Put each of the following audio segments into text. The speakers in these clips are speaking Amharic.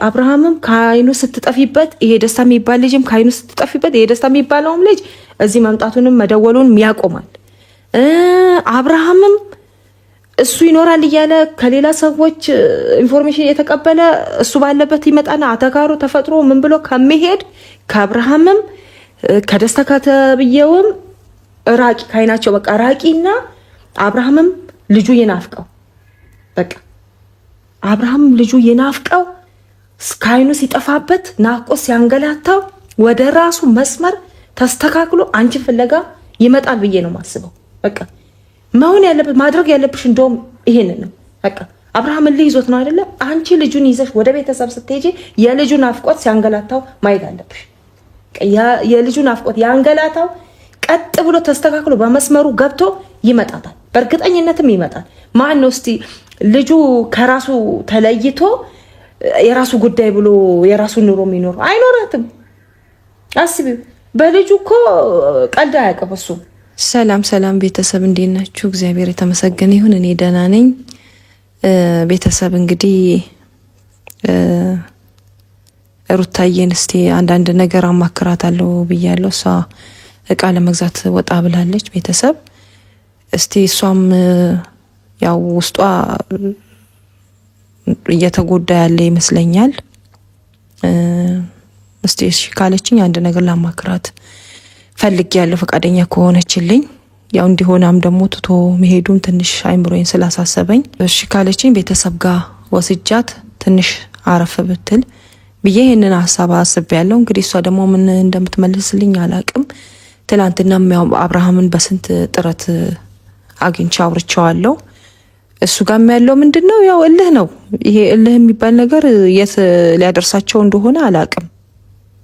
አብርሃምም ከአይኑ ስትጠፊበት ይሄ ደስታ የሚባል ልጅም ከአይኑ ስትጠፊበት ይሄ ደስታ የሚባለውም ልጅ እዚህ መምጣቱንም መደወሉን ያቆማል። አብርሃምም እሱ ይኖራል እያለ ከሌላ ሰዎች ኢንፎርሜሽን እየተቀበለ እሱ ባለበት ይመጣና አተካሮ ተፈጥሮ ምን ብሎ ከመሄድ ከአብርሃምም ከደስታ ከተብየውም ራቂ ካይናቸው በቃ ራቂና አብርሃምም ልጁ ይናፍቀው በቃ አብርሃም ልጁ ይናፍቀው ካይኑ ሲጠፋበት ናፍቆት ሲያንገላታው ወደ ራሱ መስመር ተስተካክሎ አንቺ ፍለጋ ይመጣል ብዬ ነው ማስበው። በቃ መሆን ያለበት ማድረግ ያለብሽ እንደውም ይሄንን ነው። በቃ አብርሃም ይዞት ነው አይደለ? አንቺ ልጁን ይዘሽ ወደ ቤተሰብ ስትሄጂ የልጁን ናፍቆት ሲያንገላታው ማየት አለብሽ። የልጁን ናፍቆት ያንገላታው ቀጥ ብሎ ተስተካክሎ በመስመሩ ገብቶ ይመጣታል። በእርግጠኝነትም ይመጣል። ማን ነው እስቲ ልጁ ከራሱ ተለይቶ የራሱ ጉዳይ ብሎ የራሱ ኑሮ የሚኖር አይኖራትም። አስቢው። በልጁ እኮ ቀልድ አያውቅም እሱ። ሰላም ቤተሰብ እንዴት ናችሁ? እግዚአብሔር የተመሰገነ ይሁን። እኔ ደህና ነኝ። ቤተሰብ እንግዲህ ሩታዬን እስቲ አንዳንድ ነገር አማክራታለሁ ብያለሁ። እሷ እቃ ለመግዛት ወጣ ብላለች። ቤተሰብ እስቲ እሷም ያው ውስጧ እየተጎዳ ያለ ይመስለኛል። እስቲ እሺ ካለችኝ አንድ ነገር ላማክራት ፈልጊያለሁ ፈቃደኛ ከሆነችልኝ። ያው እንዲሆናም ደግሞ ትቶ መሄዱም ትንሽ አይምሮዬን ስላሳሰበኝ እሺ ካለችኝ ቤተሰብ ጋር ወስጃት ትንሽ አረፍ ብትል ብዬ ይሄንን ሐሳብ አስቤያለሁ። እንግዲህ እሷ ደግሞ ምን እንደምትመልስልኝ አላቅም። ትላንትና ያው አብርሃምን በስንት ጥረት አግኝቼ አውርቼዋለሁ። እሱ ጋር ያለው ምንድነው ያው እልህ ነው። ይሄ እልህ የሚባል ነገር የት ሊያደርሳቸው እንደሆነ አላቅም።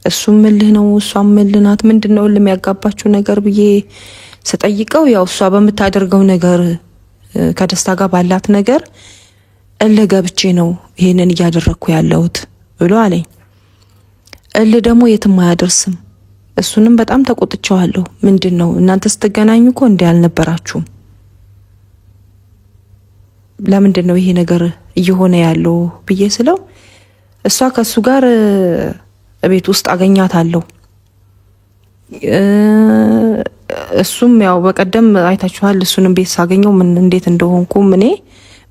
እሱም እልህ ነው እሷም እልህ ናት። ምንድነው እልህ የሚያጋባችሁ ነገር ብዬ ስጠይቀው ያው እሷ በምታደርገው ነገር ከደስታ ጋር ባላት ነገር እልህ ገብቼ ነው ይሄንን እያደረኩ ያለሁት ብሎ አለኝ። እልህ ደግሞ የትም አያደርስም። እሱንም በጣም ተቆጥቼዋለሁ። ምንድነው እናንተ ስትገናኙ እኮ እንዲህ አልነበራችሁም። ለምንድነው ይሄ ነገር እየሆነ ያለው ብዬ ስለው እሷ ከሱ ጋር ቤት ውስጥ አገኛታለሁ። እሱም ያው በቀደም አይታችኋል። እሱንም ቤት ሳገኘው ምን እንዴት እንደሆንኩም እኔ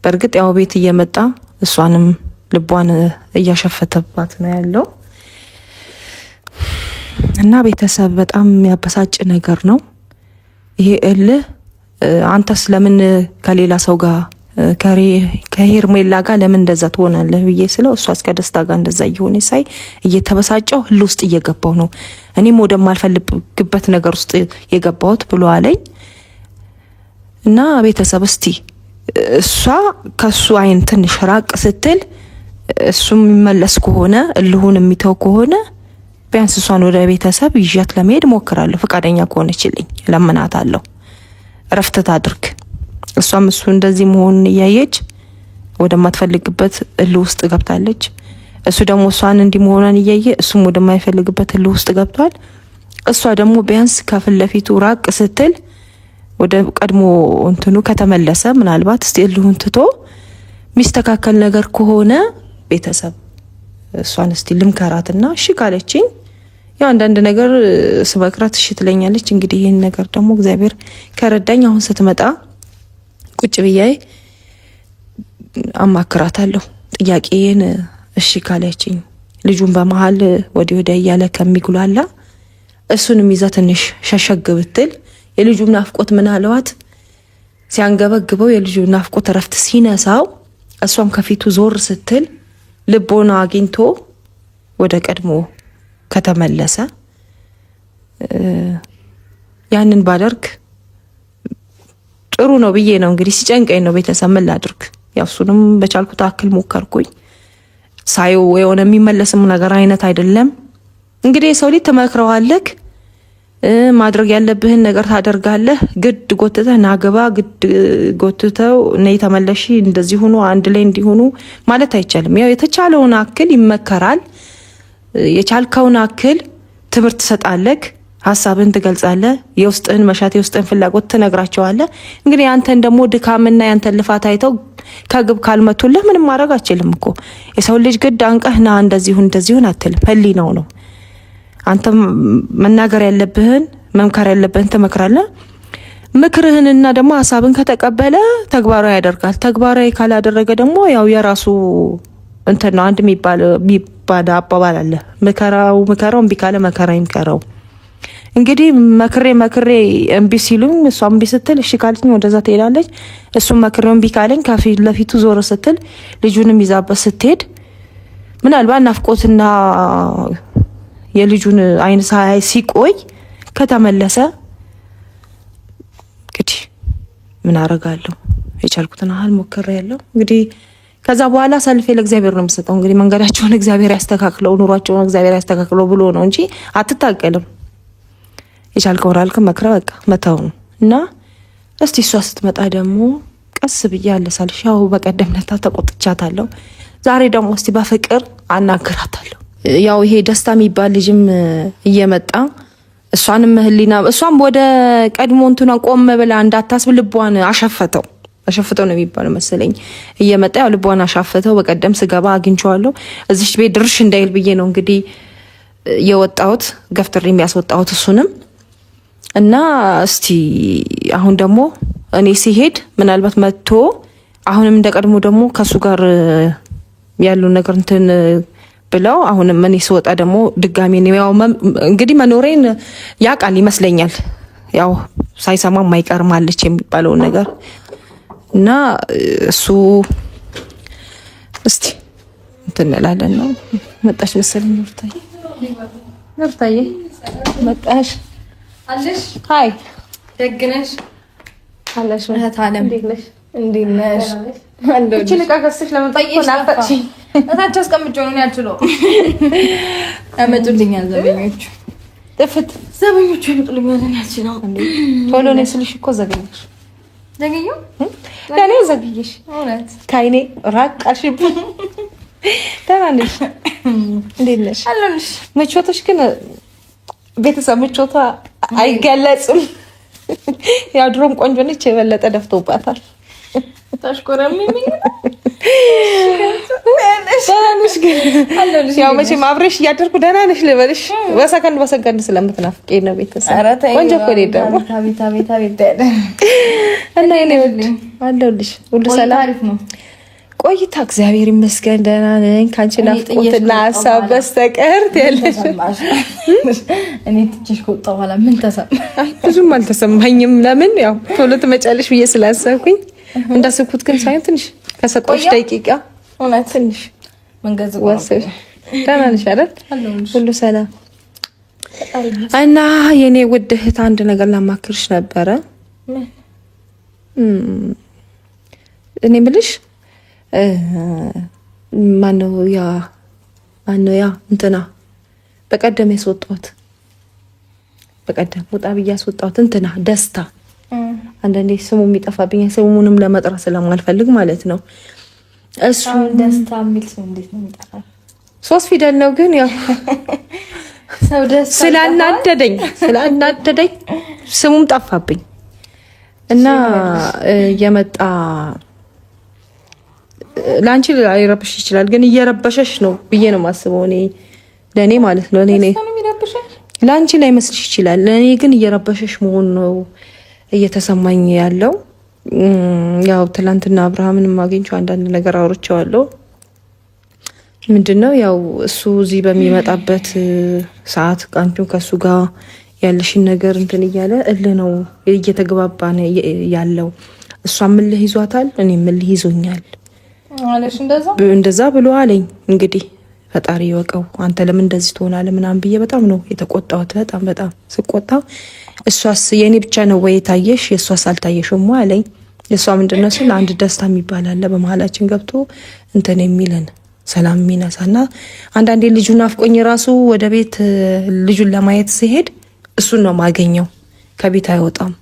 በእርግጥ ያው ቤት እየመጣ እሷንም ልቧን እያሸፈተባት ነው ያለው እና ቤተሰብ በጣም የሚያበሳጭ ነገር ነው ይሄ እልህ። አንተስ ለምን ከሌላ ሰው ጋር ከሄርሜላ ጋር ለምን እንደዛ ትሆናለህ ብዬ ስለው እሷ እስከ ደስታ ጋር እንደዛ እየሆነ ሳይ እየተበሳጨው ህል ውስጥ እየገባው ነው እኔም ወደማልፈልግበት ነገር ውስጥ የገባሁት ብሎ አለኝ። እና ቤተሰብ እስቲ እሷ ከሱ አይን ትንሽ ራቅ ስትል እሱም የሚመለስ ከሆነ እልሁን የሚተው ከሆነ ቢያንስ እሷን ወደ ቤተሰብ ይዣት ለመሄድ ሞክራለሁ። ፈቃደኛ ከሆነችልኝ ለምናታለሁ። እረፍት ታድርግ። እሷም እሱ እንደዚህ መሆኑን እያየች ወደማትፈልግበት እልህ ውስጥ ገብታለች። እሱ ደግሞ እሷን እንዲህ መሆኗን እያየ እሱም ወደማይፈልግበት እልህ ውስጥ ገብቷል። እሷ ደግሞ ቢያንስ ከፊት ለፊቱ ራቅ ስትል ወደ ቀድሞ እንትኑ ከተመለሰ ምናልባት እስቲ እልሁን ትቶ ሚስተካከል ነገር ከሆነ ቤተሰብ እሷን እስቲ ልምከራትና እሺ ካለችኝ ያው አንዳንድ ነገር ስመክራት እሺ ትለኛለች። እንግዲህ ይሄን ነገር ደግሞ እግዚአብሔር ከረዳኝ አሁን ስትመጣ ቁጭ ብዬ አማክራታለሁ። ጥያቄን እሺ ካለችኝ ልጁን በመሃል ወዲያ እያለ ከሚጉላላ እሱንም ይዛ ትንሽ ሸሸግ ብትል የልጁን ናፍቆት ምናልባት ሲያንገበግበው የልጁን ናፍቆት እረፍት ሲነሳው እሷም ከፊቱ ዞር ስትል ልቦና አግኝቶ ወደ ቀድሞ ከተመለሰ ያንን ባደርግ ጥሩ ነው ብዬ ነው። እንግዲህ ሲጨንቀኝ ነው ቤተሰብ ምን ላድርግ። ያው እሱንም በቻልኩት አክል ሞከርኩኝ። ሳይው የሆነ የሚመለስም ነገር አይነት አይደለም። እንግዲህ ሰው ልጅ ተመክረዋለክ ማድረግ ያለብህን ነገር ታደርጋለህ። ግድ ጎትተህ ናገባ ግድ ጎትተው ነይ ተመለሺ እንደዚህ ሆኖ አንድ ላይ እንዲሆኑ ማለት አይቻልም። ያው የተቻለውን አክል ይመከራል። የቻልከውን አክል ትምህርት ትሰጣለህ። ሐሳብን ትገልጻለህ። የውስጥህን መሻት የውስጥህን ፍላጎት ትነግራቸዋለህ። እንግዲህ አንተን ደግሞ ድካምና ያንተን ልፋት አይተው ከግብ ካልመቱልህ ምንም ማድረግ አችልም እኮ። የሰው ልጅ ግድ አንቀህና እንደዚሁን አትልም። ህሊናው ነው። አንተ መናገር ያለብህን መምከር ያለብህን ትመክራለህ። ምክርህንና ደግሞ ሀሳብን ከተቀበለ ተግባራዊ ያደርጋል። ተግባራዊ ካላደረገ ደግሞ ያው የራሱ እንትን ነው። አንድ የሚባል አባባል አለ። ምከራው እምቢ ካለ መከራ ይምከረው። እንግዲህ መክሬ እምቢ ሲሉኝ እሷ እምቢ ስትል እሺ ካለኝ ወደዛ ትሄዳለች። እሱም መክሬው እምቢ ካለኝ ከፊት ለፊቱ ዞር ስትል ልጁንም ይዛበት ስትሄድ ምናልባት ናፍቆትና የልጁን አይን ሳይ ሲቆይ ከተመለሰ እንግዲህ ምን አረጋለሁ? የቻልኩትን ያህል ሞክሬያለሁ። እንግዲህ ከዛ በኋላ ሰልፌ ለእግዚአብሔር ነው የምሰጠው። እንግዲህ መንገዳቸውን እግዚአብሔር ያስተካክለው፣ ኑሯቸውን እግዚአብሔር ያስተካክለው ብሎ ነው እንጂ አትታቀልም። የቻልከውን አልክም መክረ በቃ መተው ነው እና እስቲ እሷ ስትመጣ ደግሞ ቀስ ብዬ አለሳልሽ። ያው በቀደምነታ ተቆጥቻታለሁ። ዛሬ ደግሞ እስቲ በፍቅር አናግራታለሁ። ያው ይሄ ደስታ የሚባል ልጅም እየመጣ እሷንም ህሊና እሷም ወደ ቀድሞ እንትኗ ቆም ብላ እንዳታስብ ልቧን አሸፈተው ነው የሚባለው መሰለኝ። እየመጣ ያው ልቧን አሻፈተው። በቀደም ስገባ አግኝቼዋለሁ። እዚች ቤት ድርሽ እንዳይል ብዬ ነው እንግዲህ የወጣሁት ገፍትሬ የሚያስወጣሁት እሱንም እና እስቲ አሁን ደግሞ እኔ ሲሄድ ምናልባት መጥቶ አሁንም እንደቀድሞ ደግሞ ከሱ ጋር ያሉ ነገር እንትን ብለው አሁንም እኔ ስወጣ ደግሞ ድጋሚ ነው ያው እንግዲህ መኖሬን ያውቃል ይመስለኛል። ያው ሳይሰማ ማይቀርም አለች የሚባለው ነገር እና እሱ እስቲ እንትን እንላለን ነው። መጣሽ መሰለኝ ኑርታዬ መጣሽ አለሽ? ሃይ ደግነሽ አለሽ? እህት አለም እንዴት ነሽ? እቺ ልቃ ገዝተሽ ለመጣየሽ ናፈቅሽ? እታች አስቀምጬው ነው ያልችለው። ያመጡልኛል ዘበኞቹ። ጥፍት ዘበኞቹ ያመጡልኛል ያልችለው። ቶሎ ነው ስልሽ እኮ ዘገኘሽ። ዘገኘው? ለኔ ዘገኘሽ። እውነት ካይኔ ራቅ አልሽብኝ። ደህና ነሽ? እንዴት ነሽ? አለሁልሽ። ምቾትሽ ግን ቤተሰብ ምቾቷ አይገለጽም። ያው ድሮም ቆንጆ ነች፣ የበለጠ ደፍቶባታል። ታሽኮረምኝ ያው መቼም አብረሽ እያደርኩ ደህና ነሽ ልበልሽ። በሰከንድ ስለምትናፍቀኝ ነው ቤተሰብ። ቆንጆ እኮ ነው ደግሞ እና እኔ አለሁልሽ። ሁሉ ሰላም ነው? ቆይታ እግዚአብሔር ይመስገን ደህና ነኝ። ካንቺ ናፍቆትና ሀሳብ በስተቀር ያለሽ እኔ ትችሽ ከወጣሁ በኋላ ምን ተሰማ? ብዙም አልተሰማኝም። ለምን ያው ቶሎ ትመጫለሽ ብዬ ስላሰብኩኝ እንዳሰብኩት ግን ሳይሆን ትንሽ ከሰጠሁሽ ደቂቃ እውነት ትንሽ መንገዝ ወሰሽ። ደህና ነሽ አይደል? ሁሉ ሰላም እና የኔ ውድ እህት አንድ ነገር ላማክርሽ ነበረ። እኔ የምልሽ ማነው ያ እንትና በቀደም ያስወጣሁት በቀደም ወጣ ብዬ ያስወጣሁት እንትና ደስታ። አንዳንዴ ስሙ የሚጠፋብኝ ስሙንም ለመጥራት ስለማልፈልግ ማለት ነው። እሱ ደስታ የሚል ስም እንዴት ነው የሚጠፋው? 3 ፊደል ነው ግን ያው ሰው ደስታ ስላናደደኝ ስሙም ጠፋብኝ እና የመጣ ላንቺ ሊረብሽ ይችላል፣ ግን እየረበሸሽ ነው ብዬ ነው የማስበው። እኔ ለኔ ማለት ነው ለኔ ላንቺ ላይ መስልሽ ይችላል፣ ለኔ ግን እየረበሸሽ መሆን ነው እየተሰማኝ ያለው። ያው ትላንትና አብርሃምን ማግኘው አንዳንድ ነገር አውርቼዋለሁ። ምንድነው ያው እሱ እዚህ በሚመጣበት ሰዓት ቃንቹን ከሱ ጋር ያለሽን ነገር እንትን እያለ ነው እየተግባባን ያለው። እሷ ምልህ ይዟታል፣ እኔ ምልህ ይዞኛል አለሽ እንደዛ ብሎ አለኝ። እንግዲህ ፈጣሪ ይወቀው። አንተ ለምን እንደዚህ ትሆናለህ ምናምን ብዬ በጣም ነው የተቆጣሁት። በጣም ስቆጣ እሷስ የኔ ብቻ ነው ወይ ታየሽ የሷስ አልታየሽም አለኝ። የሷ ምንድነው ስለ አንድ ደስታ የሚባል አለ በመሀላችን ገብቶ እንትን የሚለን ሰላም የሚነሳና አንዳንዴ ልጁን አፍቆኝ ራሱ ወደ ቤት ልጁን ለማየት ሲሄድ እሱን ነው ማገኘው ከቤት አይወጣም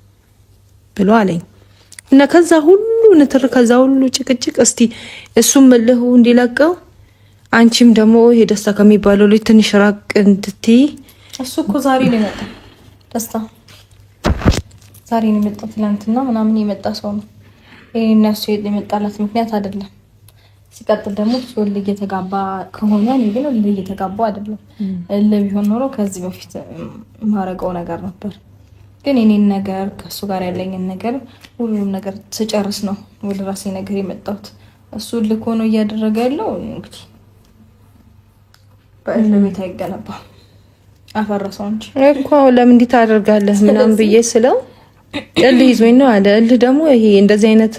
ብሎ አለኝ። እና ከዛ ሁሉ ንትር ከዛ ሁሉ ጭቅጭቅ እስቲ እሱም መልሁ እንዲለቀው አንቺም ደግሞ ይሄ ደስታ ከሚባለው ልጅ ትንሽ ራቅ እንድትይ። እሱ እኮ ዛሬ ነው የመጣው ደስታ ዛሬ ነው የመጣው። ትናንትና ምናምን የመጣ ሰው ነው እነሱ የመጣላት ምክንያት አይደለም። ሲቀጥል ደግሞ ሲወል እየተጋባ ከሆነ እኔ ግን እየተጋባ አይደለም። ቢሆን ኖሮ ከዚህ በፊት ማረገው ነገር ነበር። ግን የኔን ነገር ከሱ ጋር ያለኝን ነገር ሁሉም ነገር ስጨርስ ነው ወደ ራሴ ነገር የመጣሁት። እሱ ልክ ሆኖ እያደረገ ያለው እንግዲህ በእልህ አይገነባም። አፈረሰው እንጂ እኮ ለምን እንዲህ ታደርጋለህ ምናምን ብዬ ስለው እልህ ይዞኝ ነው አለ። እልህ ደግሞ ይሄ እንደዚህ አይነት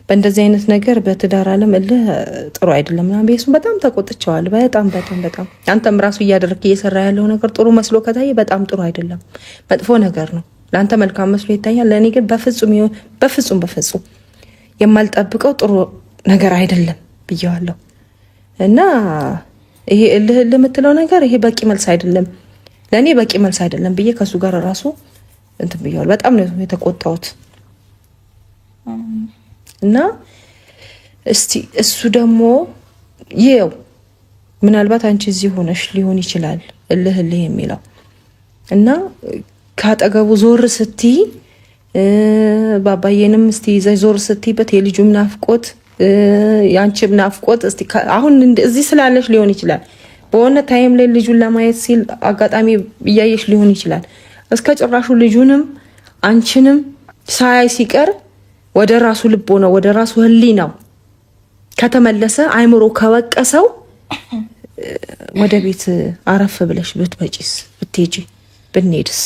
በእንደዚህ አይነት ነገር በትዳር ዓለም እልህ ጥሩ አይደለም ምናምን ብዬ እሱን በጣም ተቆጥቼዋለሁ። በጣም አንተም ራሱ እያደረክ እየሰራ ያለው ነገር ጥሩ መስሎ ከታየ በጣም ጥሩ አይደለም፣ መጥፎ ነገር ነው። ለአንተ መልካም መስሎ ይታያል፣ ለእኔ ግን በፍጹም የማልጠብቀው ጥሩ ነገር አይደለም ብዬዋለሁ። እና ይሄ እልህ የምትለው ነገር ይሄ በቂ መልስ አይደለም፣ ለእኔ በቂ መልስ አይደለም ብዬ ከእሱ ጋር ራሱ እንትን ብዬዋለሁ። በጣም ነው የተቆጣሁት። እና እስቲ እሱ ደግሞ ይኸው ምናልባት አንቺ እዚህ ሆነሽ ሊሆን ይችላል እልህ የሚለው እና ካጠገቡ ዞር ስትይ ባባዬንም እስቲ ይዘሽ ዞር ስትይበት የልጁም ናፍቆት ያንቺም ናፍቆት እስቲ አሁን እዚህ ስላለሽ ሊሆን ይችላል። በሆነ ታይም ላይ ልጁን ለማየት ሲል አጋጣሚ እያየሽ ሊሆን ይችላል። እስከ ጭራሹ ልጁንም አንቺንም ሳያይ ሲቀር ወደ ራሱ ልቦ ነው ወደ ራሱ ህሊናው ከተመለሰ አይምሮ ከወቀሰው ወደ ቤት አረፍ ብለሽ ብትመጪስ ብትሄጂ ብንሄድስ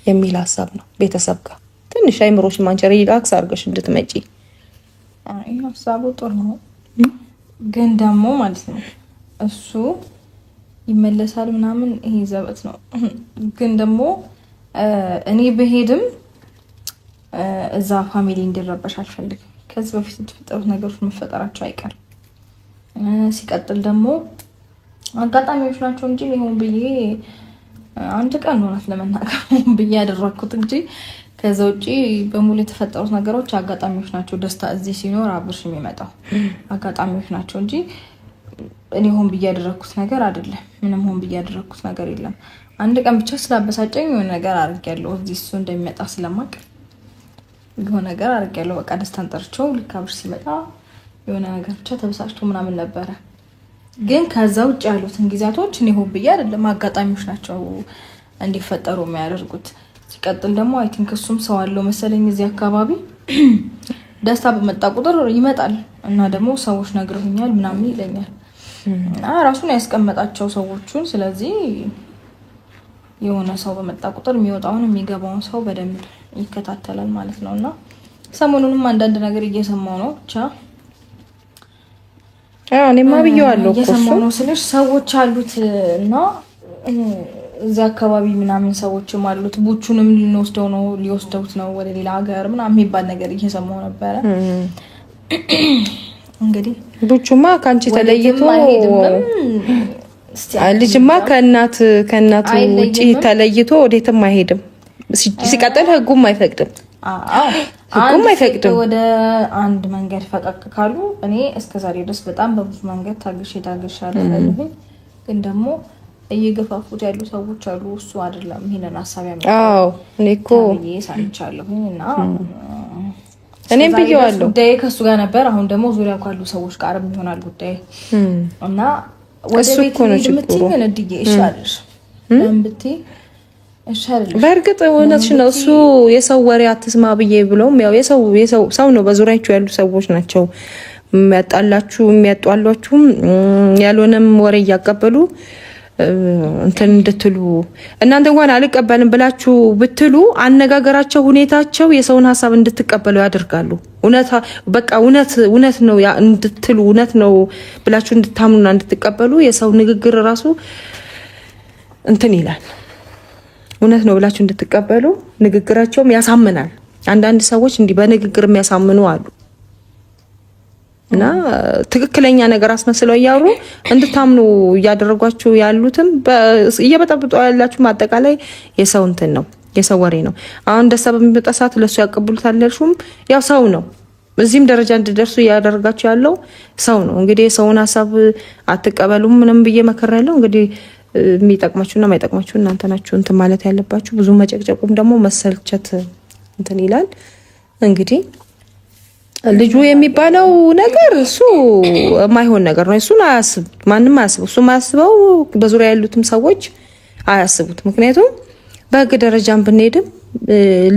የሚል ሀሳብ ነው። ቤተሰብ ጋር ትንሽ አይምሮሽ ማንቸር ሪላክስ አድርገሽ እንድትመጪ ሀሳቡ ጥሩ ነው። ግን ደግሞ ማለት ነው እሱ ይመለሳል ምናምን ይሄ ዘበት ነው። ግን ደግሞ እኔ በሄድም እዛ ፋሚሊ እንዲረበሽ አልፈልግም። ከዚህ በፊት የተፈጠሩት ነገሮች መፈጠራቸው አይቀርም። ሲቀጥል ደግሞ አጋጣሚዎች ናቸው እንጂ ሊሆን ብዬ አንድ ቀን ሆናት ለመናገር ብዬ ያደረኩት እንጂ ከዛ ውጪ በሙሉ የተፈጠሩት ነገሮች አጋጣሚዎች ናቸው። ደስታ እዚህ ሲኖር አብርሽ የሚመጣው አጋጣሚዎች ናቸው እንጂ እኔ ሆን ብዬ ያደረኩት ነገር አይደለም። ምንም ሆን ብዬ ያደረኩት ነገር የለም። አንድ ቀን ብቻ ስላበሳጨኝ የሆነ ነገር አድርጌያለሁ። እዚህ እሱ እንደሚመጣ ስለማቅ የሆነ ነገር አድርጌያለሁ። በቃ ደስታን ጠርቼው ልክ አብርሽ ሲመጣ የሆነ ነገር ብቻ ተበሳጭቶ ምናምን ነበረ። ግን ከዛ ውጭ ያሉትን ጊዜያቶች እኔ ሆን ብዬ አይደለም፣ አጋጣሚዎች ናቸው እንዲፈጠሩ የሚያደርጉት። ሲቀጥል ደግሞ አይ ቲንክ እሱም ሰው አለው መሰለኝ እዚህ አካባቢ ደስታ በመጣ ቁጥር ይመጣል እና ደግሞ ሰዎች ነግረውኛል ምናምን ይለኛል እና ራሱን ያስቀመጣቸው ሰዎቹን። ስለዚህ የሆነ ሰው በመጣ ቁጥር የሚወጣውን የሚገባውን ሰው በደንብ ይከታተላል ማለት ነው። እና ሰሞኑንም አንዳንድ ነገር እየሰማው ነው ብቻ እኔማ ብየዋለሁ እኮ እየሰማው ነው ስልሽ ሰዎች አሉት እና እዚህ አካባቢ ምናምን ሰዎችም አሉት። ቡቹንም ሊወስደውት ነው ወደ ሌላ ሀገር ምናምን የሚባል ነገር እየሰማው ነበረ። እንግዲህ ቡቹማ ካንቺ ተለይቶ ልጅማ ከእናቱ ውጪ ተለይቶ ወዴትም አይሄድም። ሲቀጥል ህጉም አይፈቅድም። ወደ አንድ መንገድ ፈቀቅ ካሉ እኔ እስከዛሬ ድረስ በጣም በብዙ መንገድ ታግሻለሁ። ግን ደግሞ እየገፋፉት ያሉ ሰዎች አሉ። እሱ አይደለም ይሄንን ሐሳብ ያመጣው። እኔ እኮ ሳንቻለሁኝ እና እኔም ብየዋለሁ ጉዳይ ከሱ ጋር ነበር። አሁን ደግሞ ዙሪያው ካሉ ሰዎች ጋር ይሆናል ጉዳይ እና ወደ ቤት የምትይኝ እንድዬ ይሻልሽ እንብቴ ይሻልሽ። በእርግጥ እውነትሽ ነው። እሱ የሰው ወሬ አትስማ ብዬ ብለውም ያው ሰው ነው፣ በዙሪያችሁ ያሉ ሰዎች ናቸው የሚያጧሏችሁም ያልሆነም ወሬ እያቀበሉ እንትን እንድትሉ እናንተ እንኳን አልቀበልም ብላችሁ ብትሉ አነጋገራቸው፣ ሁኔታቸው የሰውን ሀሳብ እንድትቀበሉ ያደርጋሉ። እውነት ነው እንድትሉ እውነት ነው ብላችሁ እንድታምኑና እንድትቀበሉ የሰው ንግግር ራሱ እንትን ይላል። እውነት ነው ብላችሁ እንድትቀበሉ ንግግራቸውም ያሳምናል። አንዳንድ ሰዎች እንዲህ በንግግር የሚያሳምኑ አሉ እና ትክክለኛ ነገር አስመስለው እያወሩ እንድታምኑ እያደረጓችሁ ያሉትም እየበጠብጡ ያላችሁ አጠቃላይ የሰው እንትን ነው፣ የሰው ወሬ ነው። አሁን ደስታ በሚመጣ ሰዓት ለሱ ያቀብሉታል ያልሹም ያው ሰው ነው። እዚህም ደረጃ እንድደርሱ እያደረጋችሁ ያለው ሰው ነው። እንግዲህ የሰውን ሀሳብ አትቀበሉም ምንም ብዬ መከራለሁ። እንግዲህ የሚጠቅማችሁና የማይጠቅማችሁ እናንተ ናችሁ እንትን ማለት ያለባችሁ። ብዙ መጨቅጨቁም ደግሞ መሰልቸት እንትን ይላል። እንግዲህ ልጁ የሚባለው ነገር እሱ የማይሆን ነገር ነው። እሱን አያስብ ማንም አያስብ። እሱ የማያስበው በዙሪያ ያሉትም ሰዎች አያስቡት። ምክንያቱም በህግ ደረጃም ብንሄድም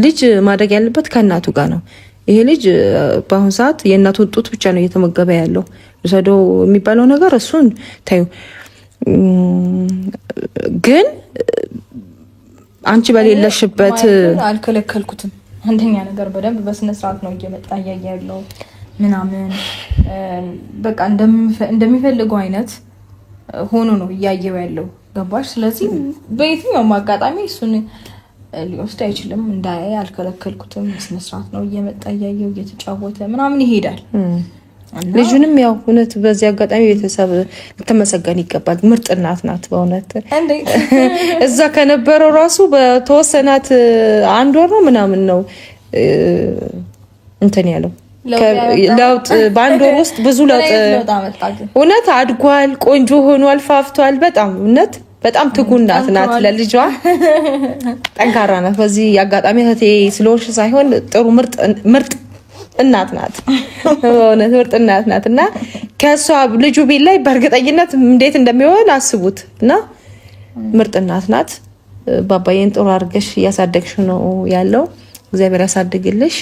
ልጅ ማደግ ያለበት ከእናቱ ጋር ነው። ይሄ ልጅ በአሁኑ ሰዓት የእናቱን ጡት ብቻ ነው እየተመገበ ያለው። ልሰደው የሚባለው ነገር እሱን ታዩ። ግን አንቺ በሌለሽበት አልከለከልኩትም። አንደኛ ነገር በደንብ በስነ ስርዓት ነው እየመጣ ያያለው ምናምን በቃ እንደሚፈልገው አይነት ሆኖ ነው እያየው ያለው። ገባሽ? ስለዚህ በየትኛውም አጋጣሚ እሱን ሊወስድ አይችልም። እንዳይ አልከለከልኩትም። በስነ ስርዓት ነው እየመጣ ያያየው እየተጫወተ ምናምን ይሄዳል። ልጁንም ያው እውነት በዚህ አጋጣሚ ቤተሰብ ልትመሰገን ይገባል። ምርጥ እናት ናት በእውነት። እዛ ከነበረው ራሱ በተወሰናት 1 ወር ነው ምናምን ነው እንትን ያለው ለውጥ በ1 ወር ውስጥ ብዙ ለውጥ እውነት አድጓል። ቆንጆ ሆኗል፣ ፋፍቷል። በጣም እውነት በጣም ትጉ እናት ናት። ለልጇ ጠንካራ ናት። በዚህ አጋጣሚ እህቴ ስለሆንሽ ሳይሆን ጥሩ ምርጥ እናት ናት። በእውነት ምርጥ እናት ናት። እና ከሷ ልጁ ቤት ላይ በእርግጠኝነት እንዴት እንደሚሆን አስቡት። እና ምርጥ እናት ናት። ባባዬን ጥሩ አድርገሽ እያሳደግሽ ነው ያለው። እግዚአብሔር ያሳድግልሽ።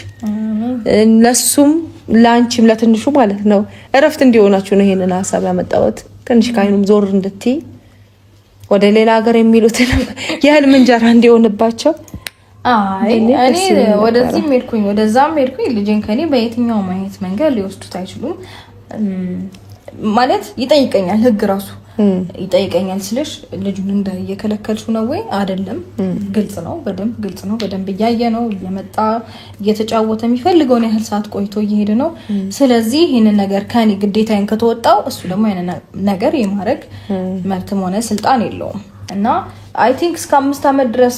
ለሱም ለአንቺም ለትንሹ ማለት ነው እረፍት እንዲሆናችሁ ነው ይሄንን ሀሳብ ያመጣሁት። ትንሽ ከአይኑም ዞር እንድትይ ወደ ሌላ ሀገር የሚሉትን የህልም እንጀራ እንዲሆንባቸው። አይ እኔ ወደዚህም ሄድኩኝ ወደዛም ሄድኩኝ ልጄን ከኔ በየትኛውም አይነት መንገድ ሊወስዱት አይችሉም። ማለት ይጠይቀኛል፣ ህግ ራሱ ይጠይቀኛል። ስልሽ ልጁን እንደየከለከልሽው ነው ወይ አይደለም? ግልጽ ነው፣ በደንብ ግልጽ ነው። በደንብ እያየ ነው እየመጣ እየተጫወተ የሚፈልገውን ያህል ሰዓት ቆይቶ እየሄደ ነው። ስለዚህ ይሄንን ነገር ከኔ ግዴታዬን ከተወጣው እሱ ደግሞ ያንን ነገር የማድረግ መብትም ሆነ ስልጣን የለውም። እና አይ ቲንክ እስከ 5 ዓመት ድረስ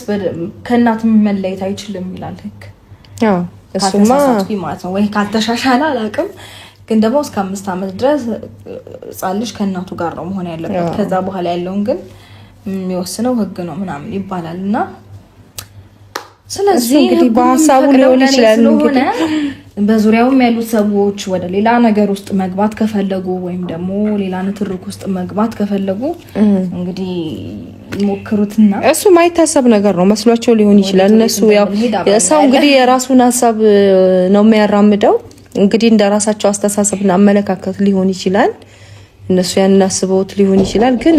ከእናት መለየት አይችልም ይላል ህግ። አዎ እሱማ ማለት ነው ወይ ካልተሻሻለ አላውቅም። ግን ደግሞ እስከ 5 ዓመት ድረስ ጻልሽ ከእናቱ ጋር ነው መሆን ያለበት። ከዛ በኋላ ያለውን ግን የሚወስነው ህግ ነው ምናምን ይባላልና ስለዚህ እንግዲህ በሐሳቡ ሊሆን ይችላል። እንግዲህ በዙሪያውም ያሉት ሰዎች ወደ ሌላ ነገር ውስጥ መግባት ከፈለጉ ወይም ደግሞ ሌላ ንትርክ ውስጥ መግባት ከፈለጉ እንግዲህ ይሞክሩትና እሱ ማይታሰብ ነገር ነው መስሏቸው ሊሆን ይችላል። እነሱ ያው ሰው እንግዲህ የራሱን ሐሳብ ነው የሚያራምደው። እንግዲህ እንደራሳቸው አስተሳሰብና አመለካከት ሊሆን ይችላል። እነሱ ያንን አስበውት ሊሆን ይችላል። ግን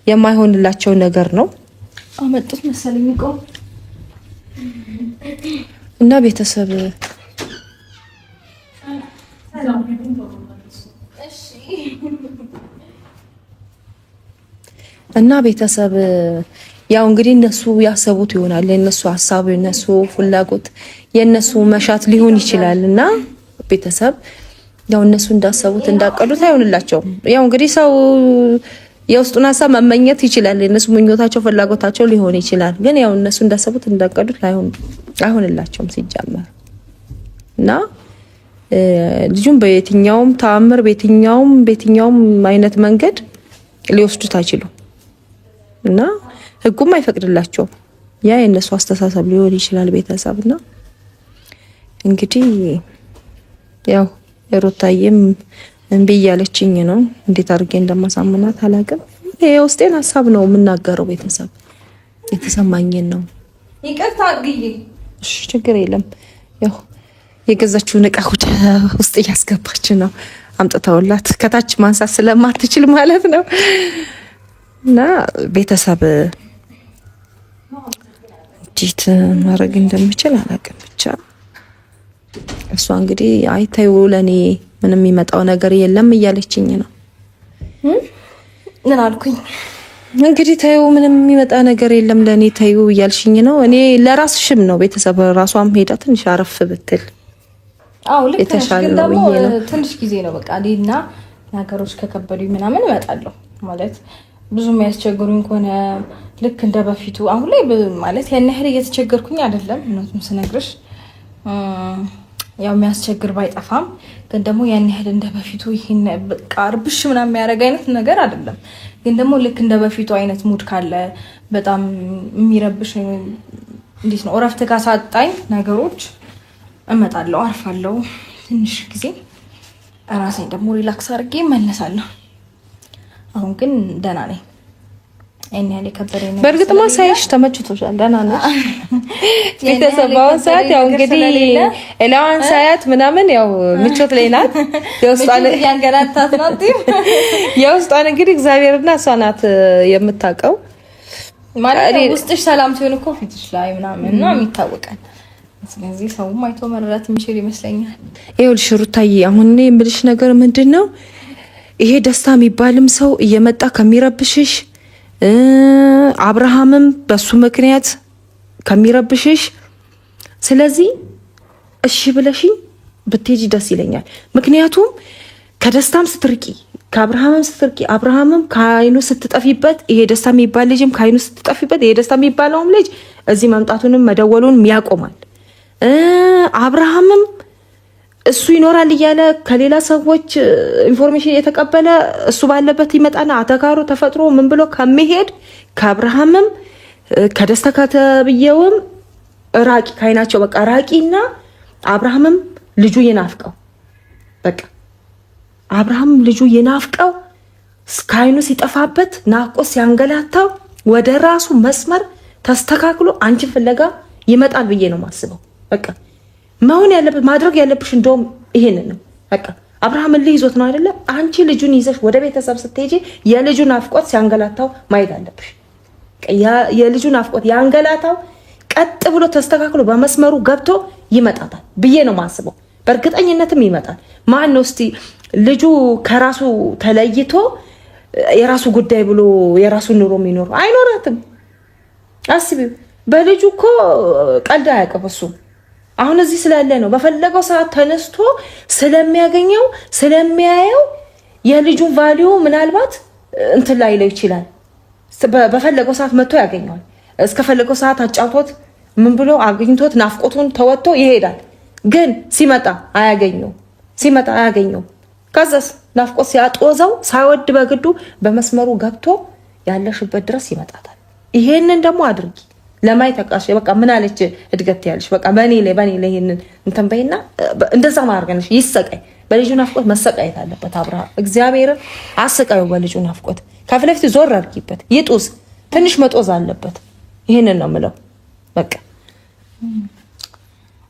የማይሆንላቸው ነገር ነው አመጡት መሰለኝ እኮ እና ቤተሰብ እና ቤተሰብ ያው እንግዲህ እነሱ ያሰቡት ይሆናል። የነሱ ሐሳብ፣ የነሱ ፍላጎት፣ የነሱ መሻት ሊሆን ይችላል። እና ቤተሰብ ያው እነሱ እንዳሰቡት እንዳቀዱት አይሆንላቸውም። ያው እንግዲህ ሰው የውስጡን ሐሳብ መመኘት ይችላል። የነሱ ምኞታቸው ፍላጎታቸው ሊሆን ይችላል። ግን ያው እነሱ እንዳሰቡት እንዳቀዱት አይሆንላቸውም ሲጀመር። እና ልጁን በየትኛውም ተአምር በየትኛውም አይነት መንገድ ሊወስዱት አይችሉም። እና ህጉም አይፈቅድላቸውም። ያ የነሱ አስተሳሰብ ሊሆን ይችላል ቤተሰብና እንግዲህ ያው የሩታዬም እንቢ እያለችኝ ነው። እንዴት አድርጌ እንደማሳምናት አላውቅም። የውስጤን ሀሳብ ነው የምናገረው ቤተሰብ የተሰማኝን ነው። ይቅርታ አግዬ። እሺ ችግር የለም። ያው የገዛችውን እቃ ወደ ውስጥ እያስገባች ነው። አምጥተውላት ከታች ማንሳት ስለማትችል ማለት ነው። እና ቤተሰብ እንዴት ማድረግ እንደምችል አላውቅም። ብቻ እሷ እንግዲህ አይታዩ ለኔ ምንም የሚመጣው ነገር የለም እያለችኝ ነው። ምን አልኩኝ? እንግዲህ ታዩ ምንም የሚመጣ ነገር የለም ለኔ ታዩ እያልሽኝ ነው። እኔ ለራስሽም ነው ቤተሰብ ራሷም ሄዳ ትንሽ አረፍ ብትል አው ልክ ነሽ። ግን ደግሞ ትንሽ ጊዜ ነው በቃ ዴና ነገሮች ከከበዱኝ ምናምን እመጣለሁ ማለት ብዙ የሚያስቸግሩኝ ከሆነ ልክ እንደ በፊቱ አሁን ላይ ማለት ያን ያህል እየተቸገርኩኝ አይደለም። እውነቱን ስነግርሽ ያው የሚያስቸግር ባይጠፋም ግን ደግሞ ያን ያህል እንደ በፊቱ ይሄን በቃ አርብሽ ምናምን የሚያደርግ አይነት ነገር አይደለም። ግን ደግሞ ልክ እንደ በፊቱ አይነት ሙድ ካለ በጣም የሚረብሽ እንዴት ነው እረፍት ካሳጣኝ ነገሮች እመጣለሁ፣ አርፋለሁ፣ ትንሽ ጊዜ ራሴን ደግሞ ሪላክስ አድርጌ እመለሳለሁ። አሁን ግን ደህና ነኝ። እኔ ያለ ከበደኝ ነው። በእርግጥማ ሳይሽ ተመችቶሻል? ደህና ነሽ? ቤተሰባው ሰዓት ያው እንግዲህ ኤላዋን ሳያት ምናምን ያው ምቾት ላይ ናት። የውስጧን ያንገላታት ናት። የውስጧን እንግዲህ እግዚአብሔርና እሷ ናት የምታውቀው። ማለት ውስጥሽ ሰላም ሲሆን እኮ ፊትሽ ላይ ምናምን ነው የሚታወቀው። ስለዚህ ሰውም አይቶ መረዳት የሚችል ይመስለኛል። ይኸውልሽ ሩታዬ፣ አሁን እኔ የምልሽ ነገር ምንድነው፣ ይሄ ደስታ የሚባልም ሰው እየመጣ ከሚረብሽሽ አብርሃምም በሱ ምክንያት ከሚረብሽሽ፣ ስለዚህ እሺ ብለሽኝ ብትሄጂ ደስ ይለኛል። ምክንያቱም ከደስታም ስትርቂ ከአብርሃምም ስትርቂ አብርሃምም ከአይኑ ስትጠፊበት ይሄ ደስታ የሚባል ልጅም ከአይኑ ስትጠፊበት ይሄ ደስታ የሚባለውም ልጅ እዚህ መምጣቱንም መደወሉንም ያቆማል። አብርሃምም እሱ ይኖራል እያለ ከሌላ ሰዎች ኢንፎርሜሽን የተቀበለ እሱ ባለበት ይመጣና አተካሮ ተፈጥሮ ምን ብሎ ከመሄድ ከአብርሃምም ከደስታ ከተብየውም ራቂ፣ ካይናቸው በቃ ራቂና አብርሃምም ልጁ ይናፍቀው። በቃ አብርሃም ልጁ ይናፍቀው፣ ካይኑ ሲጠፋበት ናፍቆት ሲያንገላታው ወደ ራሱ መስመር ተስተካክሎ አንቺን ፍለጋ ይመጣል ብዬ ነው የማስበው። በቃ መሆን ያለበት ማድረግ ያለብሽ እንደውም ይሄንን ነው። በቃ አብርሃም ልጅ ይዞት ነው አይደለ? አንቺ ልጁን ይዘሽ ወደ ቤተሰብ ስትሄጂ የልጁን ናፍቆት ሲያንገላታው ማየት አለብሽ። የልጁን ናፍቆት ያንገላታው ቀጥ ብሎ ተስተካክሎ በመስመሩ ገብቶ ይመጣታል ብዬ ነው የማስበው። በእርግጠኝነትም ይመጣል። ማን ነው እስቲ ልጁ ከራሱ ተለይቶ የራሱ ጉዳይ ብሎ የራሱ ኑሮ የሚኖር? አይኖራትም። አስቢው። በልጁ እኮ ቀልድ አያውቅም እሱ። አሁን እዚህ ስላለ ነው በፈለገው ሰዓት ተነስቶ ስለሚያገኘው ስለሚያየው የልጁን ቫልዩ ምናልባት እንትን ላይ ለው ይችላል። በፈለገው ሰዓት መጥቶ ያገኘዋል። እስከፈለገው ሰዓት አጫውቶት ምን ብሎ አግኝቶት ናፍቆቱን ተወጥቶ ይሄዳል። ግን ሲመጣ አያገኘው። ከዛስ ናፍቆት ሲያጦዘው ሳይወድ በግዱ በመስመሩ ገብቶ ያለሽበት ድረስ ይመጣታል። ይሄንን ደግሞ አድርጊ። ለማይ ተቃሽ በቃ ምን አለች እድገት ያለሽ በቃ በኔ ላይ ይሄንን እንትን በይና እንደዛ ማርገንሽ ይሰቃይ። በልጁ ናፍቆት መሰቃየት አለበት አብርሃም። እግዚአብሔርን አሰቃዩ በልጁ ናፍቆት። ከፍለፊት ዞር አድርጊበት፣ ይጡዝ፣ ትንሽ መጦዝ አለበት። ይሄንን ነው የምለው። በቃ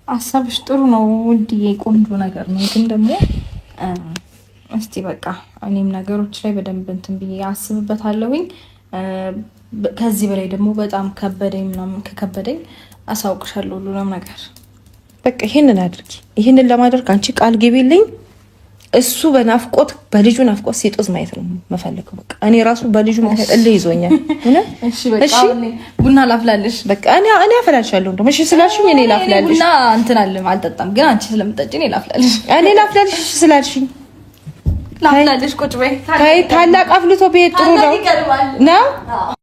ሀሳብሽ ጥሩ ነው ውድዬ፣ ቆንጆ ነገር ነው። ግን ደግሞ እስቲ በቃ እኔም ነገሮች ላይ በደንብ እንትን ብዬ አስብበታለሁኝ። ከዚህ በላይ ደግሞ በጣም ከበደኝ ምናምን ከከበደኝ አሳውቅሻለሁ ሁሉንም ነገር። በቃ ይሄንን አድርጊ። ይሄንን ለማድረግ አንቺ ቃል ግቢልኝ። እሱ በልጁ ናፍቆት ሲጦዝ ማየት ነው የምፈልገው። በቃ እኔ ራሱ በልጁ ምክንያት እልህ ይዞኛል። እሺ በቃ ቡና ላፍላልሽ። በቃ እኔ አፈላልሻለሁ። እንደውም እሺ ስላልሽኝ እኔ ላፍላልሽ። ቡና እንትን አልጠጣም፣ ግን አንቺ ስለምጠጪ እኔ ላፍላልሽ። እኔ ላፍላልሽ ስላልሽኝ ላፍላልሽ። ቁጭ በይ። ታላቅ አፍልቶ ቤት ጥሩ ነው።